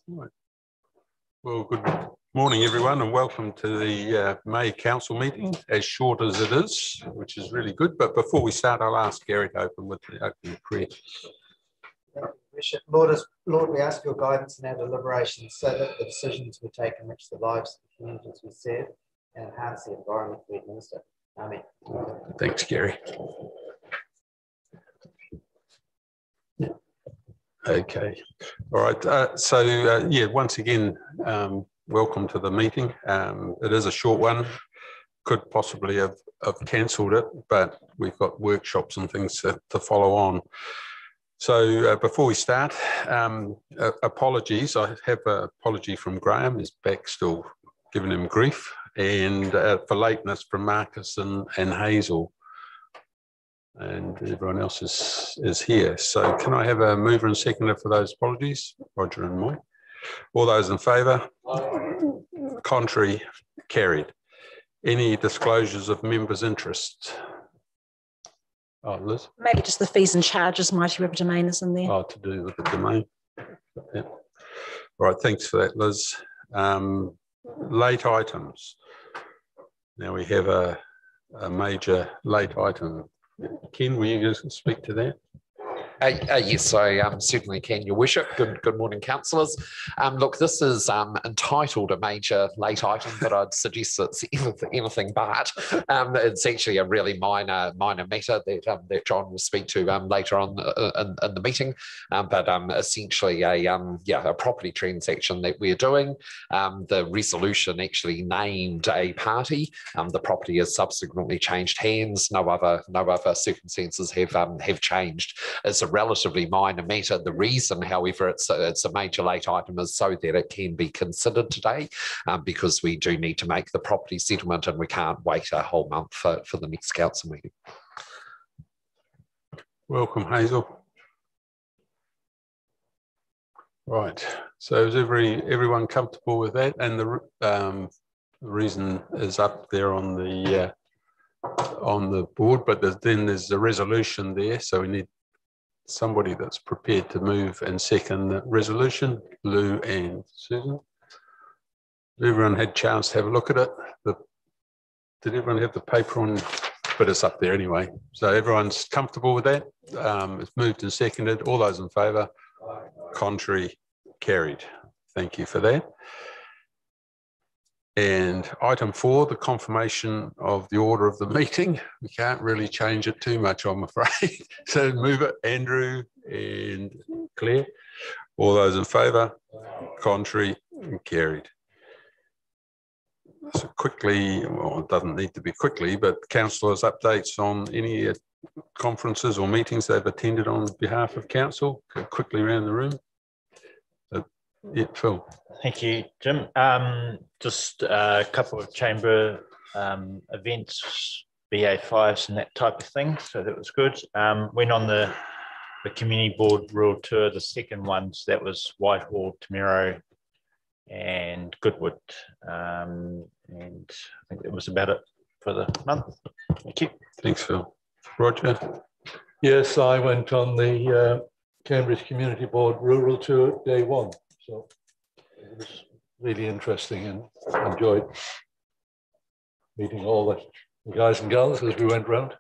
Right. Well, good morning, everyone, and welcome to the May Council meeting, as short as it is, which is really good. But before we start, I'll ask Gary to open with the opening prayer. Lord, we ask your guidance in our deliberations so that the decisions we take enrich the lives of the communities we serve and enhance the environment we administer. Amen. Thanks, Gary. Okay. All right. Yeah, once again, welcome to the meeting. It is a short one. Could possibly have cancelled it, but we've got workshops and things to follow on. So before we start, apologies. I have an apology from Graham. He's back still giving him grief, and for lateness from Marcus and Hazel. And everyone else is here. So can I have a mover and seconder for those apologies? Roger and Moy. All those in favour? Contrary? Carried. Any disclosures of members' interest? Oh, Liz? Maybe just the fees and charges, Mighty River Domain is in there. Oh, to do with the domain. Yeah. All right, thanks for that, Liz. Late items. Now we have a major late item. Ken, will you just speak to that? Yes, I certainly can, Your Worship. Good morning, councillors. Look, this is entitled a major late item, but I'd suggest it's anything but. It's actually a really minor matter that John will speak to later on in the meeting. But essentially a property transaction that we're doing. The resolution actually named a party. The property has subsequently changed hands. No other circumstances have changed. It's a relatively minor matter. The reason, however, it's a major late item is so that it can be considered today, because we do need to make the property settlement and we can't wait a whole month for the next council meeting. Welcome, Hazel. Right. So is everyone comfortable with that? And the reason is up there on the board, but then there's a resolution there, so we need somebody that's prepared to move and second the resolution. Lou and Susan. Everyone had a chance to have a look at it. Did everyone have the paper on? But it's up there anyway. So everyone's comfortable with that. It's moved and seconded. All those in favour? Contrary? Carried. Thank you for that. And item 4, the confirmation of the order of the meeting. We can't really change it too much, I'm afraid. So move it, Andrew and Claire. All those in favour? Contrary? Carried. So quickly, well, it doesn't need to be quickly, but councillors' updates on any conferences or meetings they've attended on behalf of council. Go quickly around the room. Yeah, Phil. Thank you, Jim. Just a couple of chamber events, BA5s and that type of thing. So that was good. Went on the community board rural tour, the second one. So that was Whitehall, Temiro and Goodwood. And I think that was about it for the month. Thank you. Thanks, Phil. Roger? Yes, I went on the Cambridge Community Board rural tour day 1. So it was really interesting and enjoyed meeting all the guys and girls as we went round.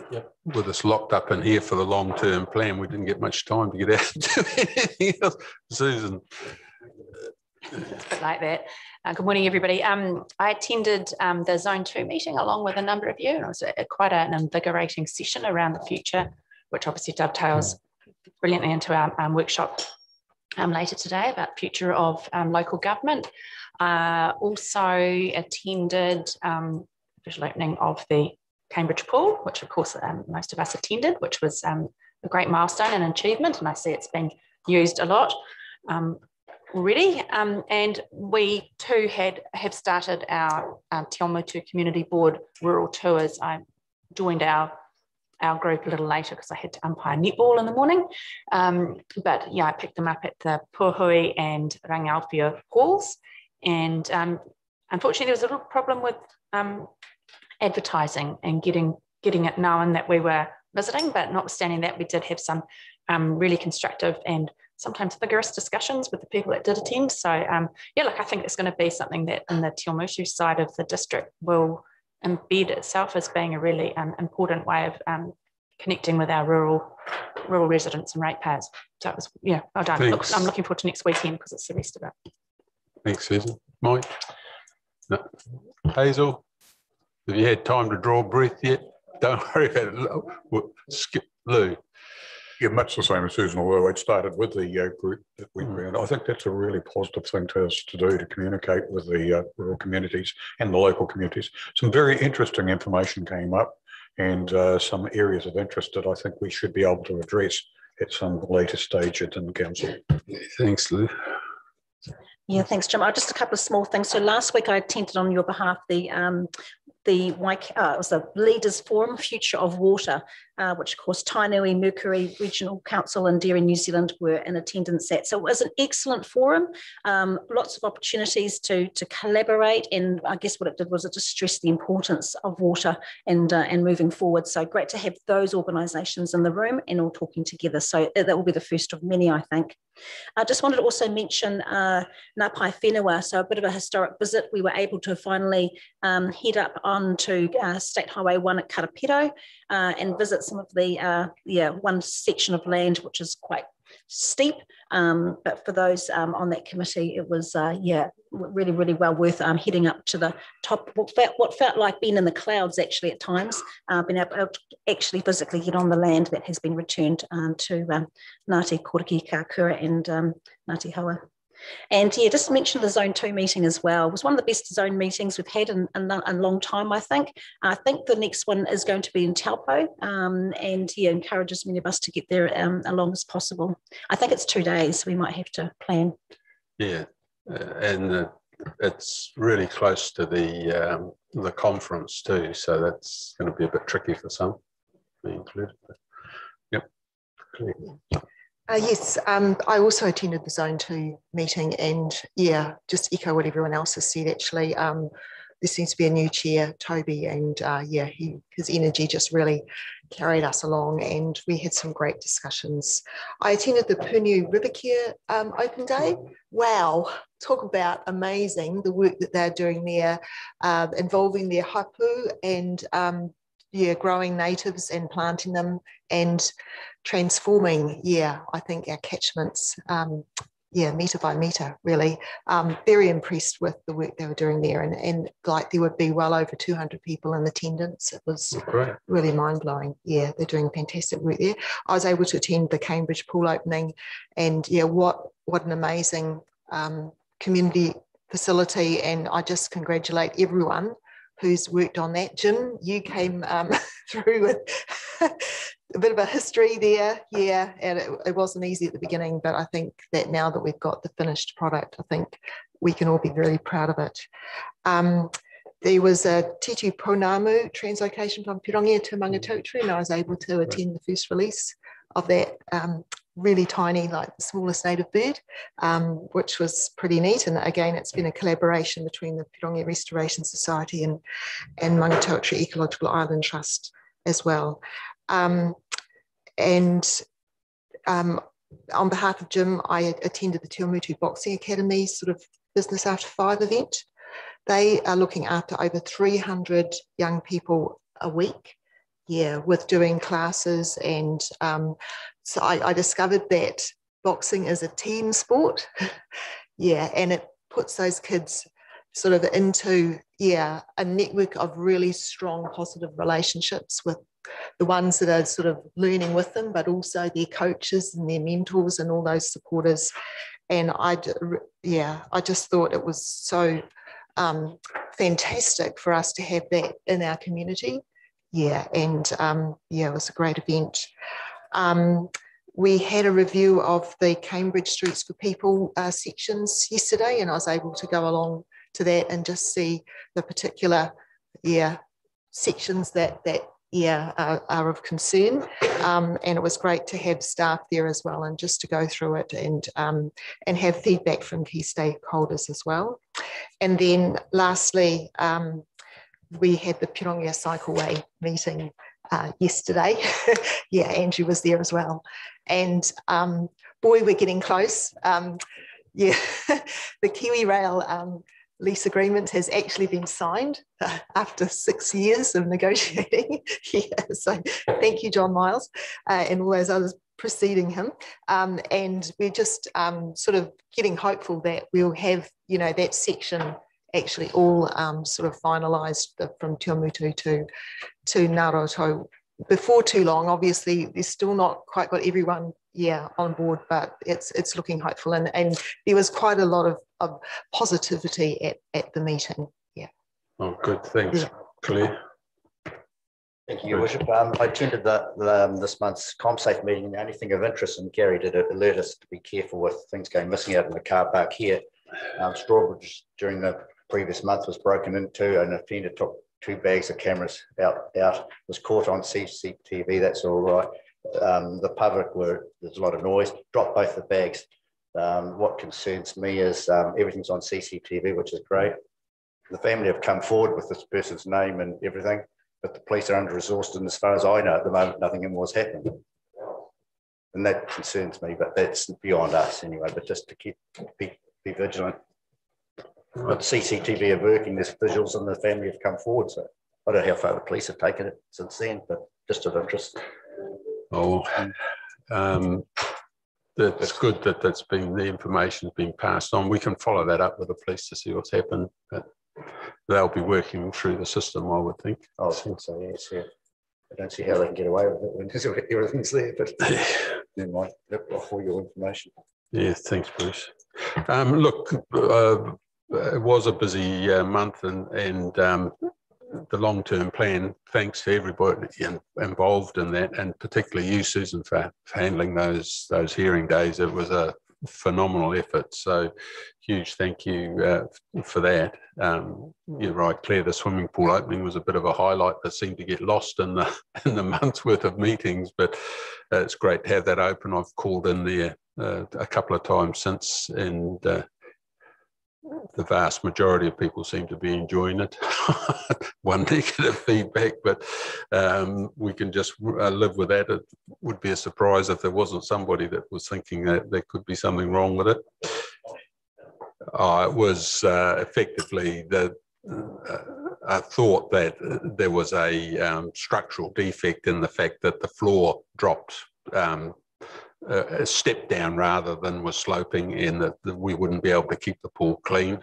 Yep. With us locked up in here for the long-term plan, we didn't get much time to get out and do anything else. Susan. A bit like that. Good morning, everybody. I attended the Zone 2 meeting along with a number of you, and it was quite an invigorating session around the future, which obviously dovetails brilliantly into our workshop later today about future of local government. Also attended official opening of the Cambridge Pool, which of course most of us attended, which was a great milestone and achievement, and I see it's being used a lot already. And we too have started our Te Awamutu Community Board rural tours. I joined our our group a little later because I had to umpire netball in the morning. But yeah, I picked them up at the Puhui and Rangaupia halls. And unfortunately, there was a little problem with advertising and getting it known that we were visiting. But notwithstanding that, we did have some really constructive and sometimes vigorous discussions with the people that did attend. So yeah, look, I think it's going to be something that in the Te Awamutu side of the district will embed itself as being a really important way of connecting with our rural residents and ratepayers. So it was, yeah, well done. Look, I'm looking forward to next weekend because it's the rest of it. Thanks, Susan. Mike? No. Hazel? Have you had time to draw breath yet? Don't worry about it. We'll skip Lou. Yeah, much the same as Susan, although it started with the group that went around. I think that's a really positive thing to us to do, to communicate with the rural communities and the local communities. Some very interesting information came up and some areas of interest that I think we should be able to address at some later stage at the council. Thanks, Lou. Yeah, thanks, Jim. Just a couple of small things. So last week I attended on your behalf the it was the Leaders Forum, Future of Water, which of course Tainui, Mercury Regional Council and Dairy New Zealand were in attendance at. So it was an excellent forum, lots of opportunities to collaborate, and I guess what it did was it just stressed the importance of water and moving forward. So great to have those organisations in the room and all talking together. So that will be the first of many, I think. I just wanted to also mention Ngā Pai Whenua, so a bit of a historic visit. We were able to finally head up onto State Highway 1 at Karapiro and visit some of the, one section of land which is quite steep, but for those on that committee, it was, really, really well worth heading up to the top, what felt like being in the clouds actually at times, being able to actually physically get on the land that has been returned to Ngāti Kōriki Kākura and Ngāti Hoa. And yeah, just to mention the Zone 2 meeting as well. It was one of the best zone meetings we've had in a long time, I think. I think the next one is going to be in Taupo, and yeah, encourage as many of us to get there along as possible. I think it's 2 days, so we might have to plan. Yeah, and it's really close to the conference too, so that's going to be a bit tricky for some, me included. Yep. Yes, I also attended the Zone 2 meeting, and yeah, just echo what everyone else has said actually. There seems to be a new chair, Toby, and yeah, his energy just really carried us along, and we had some great discussions. I attended the Punu River Care Open Day. Wow, talk about amazing, the work that they're doing there, involving their hapu and growing natives and planting them and transforming, I think our catchments, metre by metre, really. Very impressed with the work they were doing there, and like there would be well over 200 people in attendance. It was really mind-blowing. Yeah, they're doing fantastic work there. I was able to attend the Cambridge pool opening, and yeah, what an amazing community facility, and I just congratulate everyone who's worked on that. Jim, you came through with a bit of a history there, yeah, and it wasn't easy at the beginning, but I think that now that we've got the finished product, I think we can all be really proud of it. There was a Titu Pounamu translocation from Pirongia to Mangatautari, and I was able to attend the first release of that really tiny, like the smallest native bird, which was pretty neat. And again, it's been a collaboration between the Pirongia Restoration Society and Mangatautari Ecological Island Trust as well. On behalf of Jim, I attended the Te Awamutu Boxing Academy sort of Business After 5 event. They are looking after over 300 young people a week, with doing classes. And so I discovered that boxing is a team sport, and it puts those kids sort of into, a network of really strong positive relationships with the ones that are sort of learning with them, but also their coaches and their mentors and all those supporters. And I just thought it was so fantastic for us to have that in our community. It was a great event. We had a review of the Cambridge Streets for People sections yesterday, and I was able to go along to that and just see the particular sections that are of concern. And it was great to have staff there as well, and just to go through it and have feedback from key stakeholders as well. And then lastly, we had the Pirongia Cycleway meeting yesterday. Yeah, Andrew was there as well. And boy, we're getting close. Yeah, the KiwiRail lease agreement has actually been signed after 6 years of negotiating. Yeah, so thank you, John Miles, and all those others preceding him. And we're just sort of getting hopeful that we'll have, you know, that section actually all sort of finalised from Tuamutu to Ngaroto before too long. Obviously, they're still not quite got everyone on board, but it's looking hopeful, and there was quite a lot of positivity at the meeting. Yeah. Oh, good. Thanks, Claire. Thank you, Your Worship. I attended this month's ComSafe meeting, and the only thing of interest, and Gary did alert us to be careful with things going missing out in the car park here. Strawbridge during the previous month was broken into, and an offender took 2 bags of cameras out, was caught on CCTV. That's all right. The public there's a lot of noise, dropped both the bags. What concerns me is everything's on CCTV, which is great. The family have come forward with this person's name and everything, but the police are under-resourced, and as far as I know at the moment, nothing more is happening. And that concerns me, but that's beyond us anyway, but just to be vigilant. But CCTV are working, there's visuals, and the family have come forward, so I don't know how far the police have taken it since then, but just of interest. Oh, it's good that the information's been passed on. We can follow that up with the police to see what's happened, but they'll be working through the system, I would think. I think so, yes. Yeah. I don't see how they can get away with it when everything's there, but never mind. For your information. Yeah, thanks, Bruce. Look, it was a busy month, and the long-term plan, thanks to everybody involved in that, and particularly you, Susan, for handling those hearing days. It was a phenomenal effort, so huge thank you for that. You're right, Claire, the swimming pool opening was a bit of a highlight that seemed to get lost in the month's worth of meetings, but it's great to have that open. I've called in there a couple of times since, and the vast majority of people seem to be enjoying it. One negative feedback, but we can just live with that. It would be a surprise if there wasn't somebody that was thinking that there could be something wrong with it. It was effectively I thought that there was a structural defect in the fact that the floor dropped a step down rather than was sloping, and that we wouldn't be able to keep the pool clean.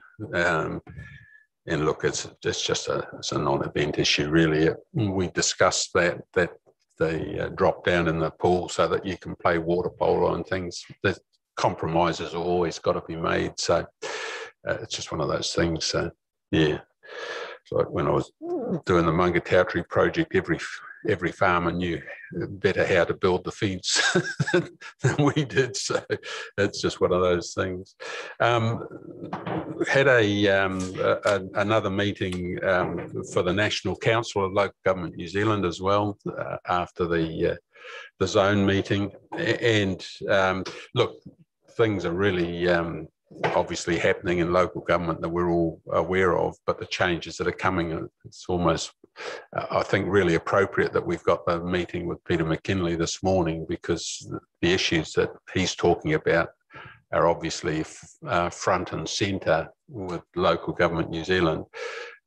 And look, it's just a non-event issue, really. We discussed that the drop down in the pool so that you can play water polo and things. The compromises are always got to be made, so it's just one of those things. So yeah, so when I was doing the Mangatautari project, every farmer knew better how to build the feeds than we did. So it's just one of those things. Had another meeting for the National Council of Local Government New Zealand as well after the zone meeting. And look, things are really obviously happening in local government that we're all aware of, but the changes that are coming, it's almost, I think, really appropriate that we've got the meeting with Peter McKinley this morning, because the issues that he's talking about are obviously front and centre with local government New Zealand.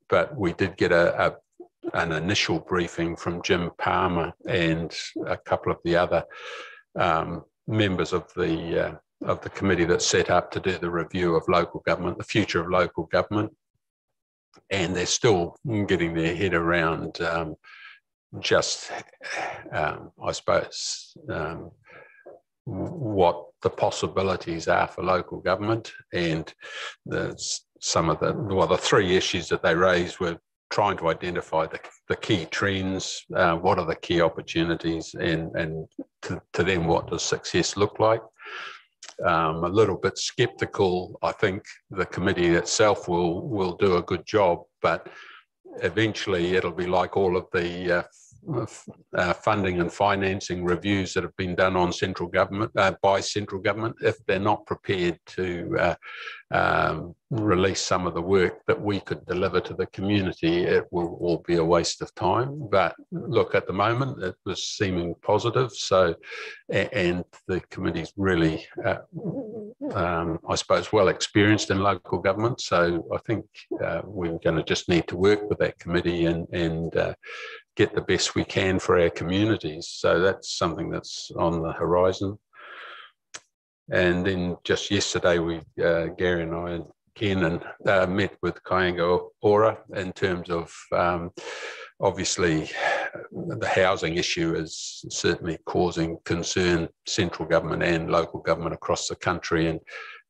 But we did get an initial briefing from Jim Palmer and a couple of the other members of the committee that's set up to do the review of local government, the future of local government. And they're still getting their head around I suppose, what the possibilities are for local government. And the 3 issues that they raised were trying to identify the key trends, what are the key opportunities, and to them, what does success look like? A little bit skeptical. I think the committee itself will do a good job, but eventually it'll be like all of the funding and financing reviews that have been done on central government by central government, if they're not prepared to release some of the work that we could deliver to the community, it will all be a waste of time. But look, at the moment, it was seeming positive. So, and the committee's really, I suppose, well experienced in local government. So I think we're going to just need to work with that committee and get the best we can for our communities. So that's something that's on the horizon. And then just yesterday, Gary and I and Ken met with Kāinga Ora in terms of obviously the housing issue is certainly causing concern, central government and local government across the country, and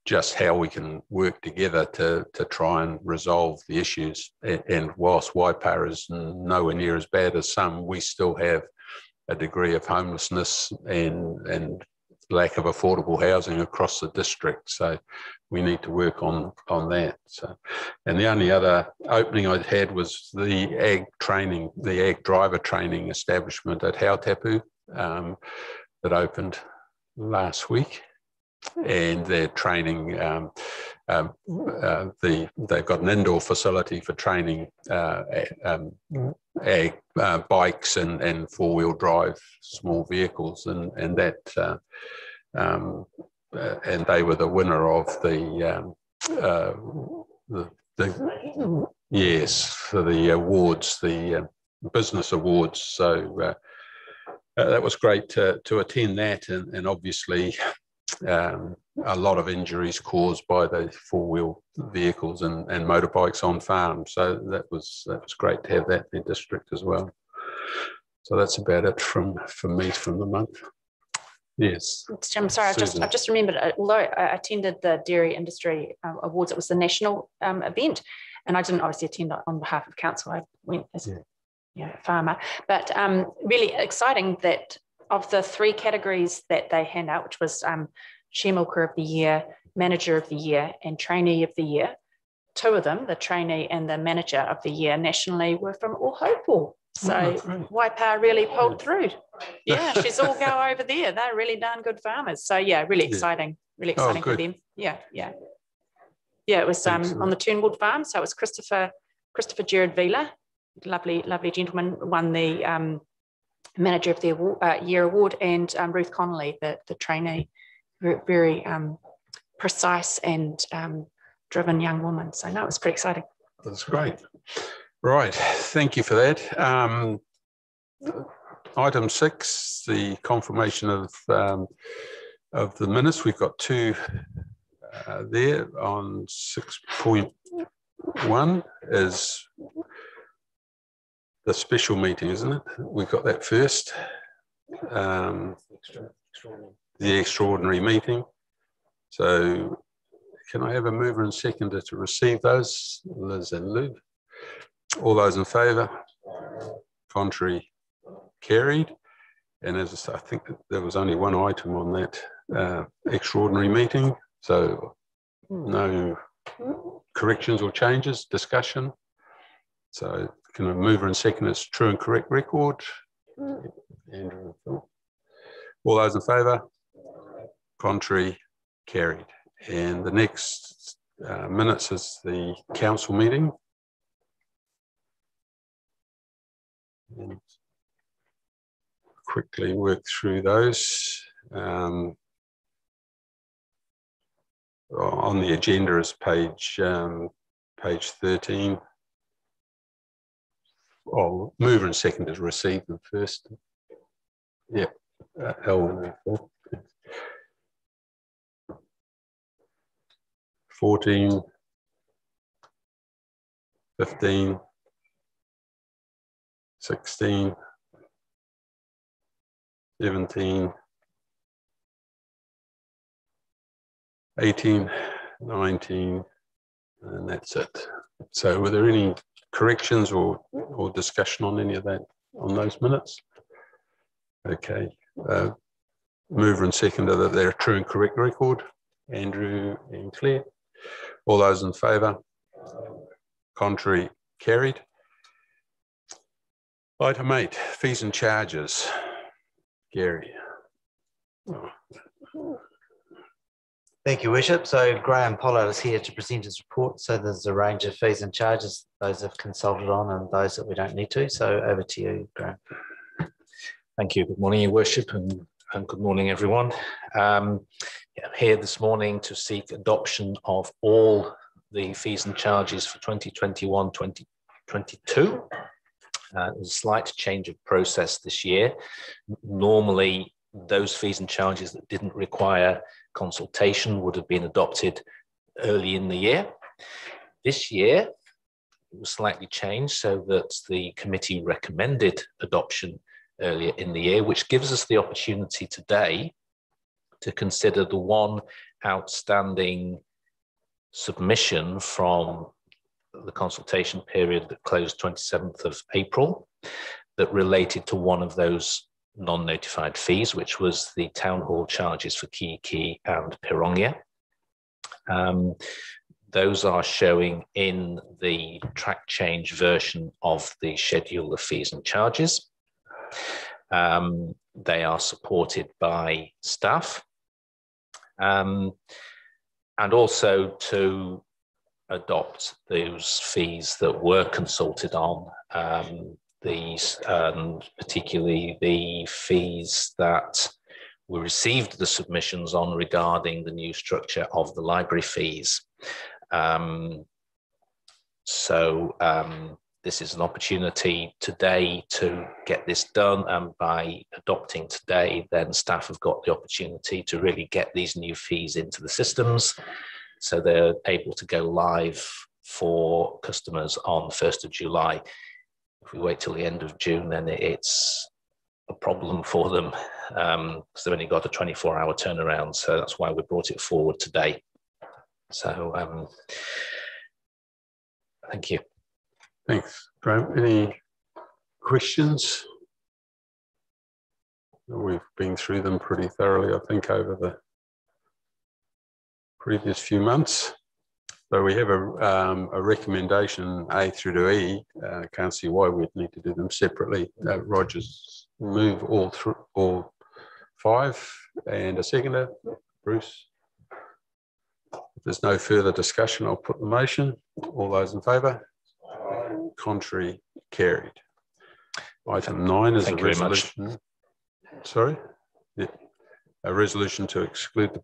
just how we can work together to try and resolve the issues. And whilst Waipa is nowhere near as bad as some, we still have a degree of homelessness and lack of affordable housing across the district. So we need to work on that. So, and the only other opening I'd had was the ag training, the ag driver training establishment at Hautapu that opened last week. And they're training, they've got an indoor facility for training ag bikes and four-wheel drive small vehicles, and that and they were the winner of the yes, for the awards, the business awards. So that was great to attend that, and obviously a lot of injuries caused by the four-wheel vehicles and motorbikes on farms. So that was great to have that in the district as well. So that's about it from me from the month. Yes. I'm sorry, I've just remembered, although I attended the Dairy Industry Awards, it was the national event, and I didn't obviously attend on behalf of council. I went as a farmer, but really exciting that of the 3 categories that they hand out, which was Share Milker of the Year, Manager of the Year, and Trainee of the Year, 2 of them, the Trainee and the Manager of the Year nationally, were from Ōhaupo. So Waipa really pulled through. Yeah, she's all go over there. They're really darn good farmers. So yeah, really exciting for them. Yeah. It was on the Turnwood farm. So it was Christopher Jared Vila, lovely gentleman, won the Manager of the Year award, and Ruth Connolly, the trainee, very precise and driven young woman. So no, it was pretty exciting. That's great. Right, thank you for that. Item 6, the confirmation of the minutes. We've got 2 there. On 6.1 is the special meeting, isn't it? We've got that first. The extraordinary meeting. So can I have a mover and seconder to receive those? Liz and Lou. All those in favour? Contrary? Carried. And as I think there was only one item on that extraordinary meeting, so no corrections or changes. Discussion. So can a mover and seconder is true and correct record? Andrew. All those in favour? Contrary? Carried. And the next minutes is the council meeting. And quickly work through those. On the agenda is page 13. Oh, mover and seconder is receive them first. Yep. L 14, 15, 16, 17, 18, 19, and that's it. So were there any corrections or discussion on any of that on those minutes? Okay. Mover and seconder that they're a true and correct record. Andrew and Claire. All those in favour? Contrary? Carried. Item 8, fees and charges. Gary. Thank you, Worship. So Graham Pollard is here to present his report. So there's a range of fees and charges, those have consulted on and those that we don't need to. So over to you, Graham. Thank you. Good morning, Your Worship, and good morning, everyone. I'm here this morning to seek adoption of all the fees and charges for 2021-2022. There's a slight change of process this year. Normally, those fees and charges that didn't require consultation would have been adopted early in the year. This year, it was slightly changed so that the committee recommended adoption earlier in the year, which gives us the opportunity today to consider the one outstanding submission from the consultation period that closed 27th of April that related to one of those non-notified fees, which was the town hall charges for Kiiki and Pirongia. Those are showing in the track change version of the schedule of fees and charges. They are supported by staff. And also to adopt those fees that were consulted on, particularly the fees that we received the submissions on regarding the new structure of the library fees. This is an opportunity today to get this done, and by adopting today, then staff have got the opportunity to really get these new fees into the systems so they're able to go live for customers on the 1st of July. If we wait till the end of June, then it's a problem for them because they've only got a 24-hour turnaround. So that's why we brought it forward today. So thank you. Thanks, Graham. Any questions? We've been through them pretty thoroughly, I think, over the previous few months. So we have a recommendation A through to E. Can't see why we'd need to do them separately. Rogers, move all 5, and a seconder, Bruce. If there's no further discussion, I'll put the motion. All those in favour? Contrary, carried. Item 9 is a resolution. Sorry? Yeah. A resolution to exclude the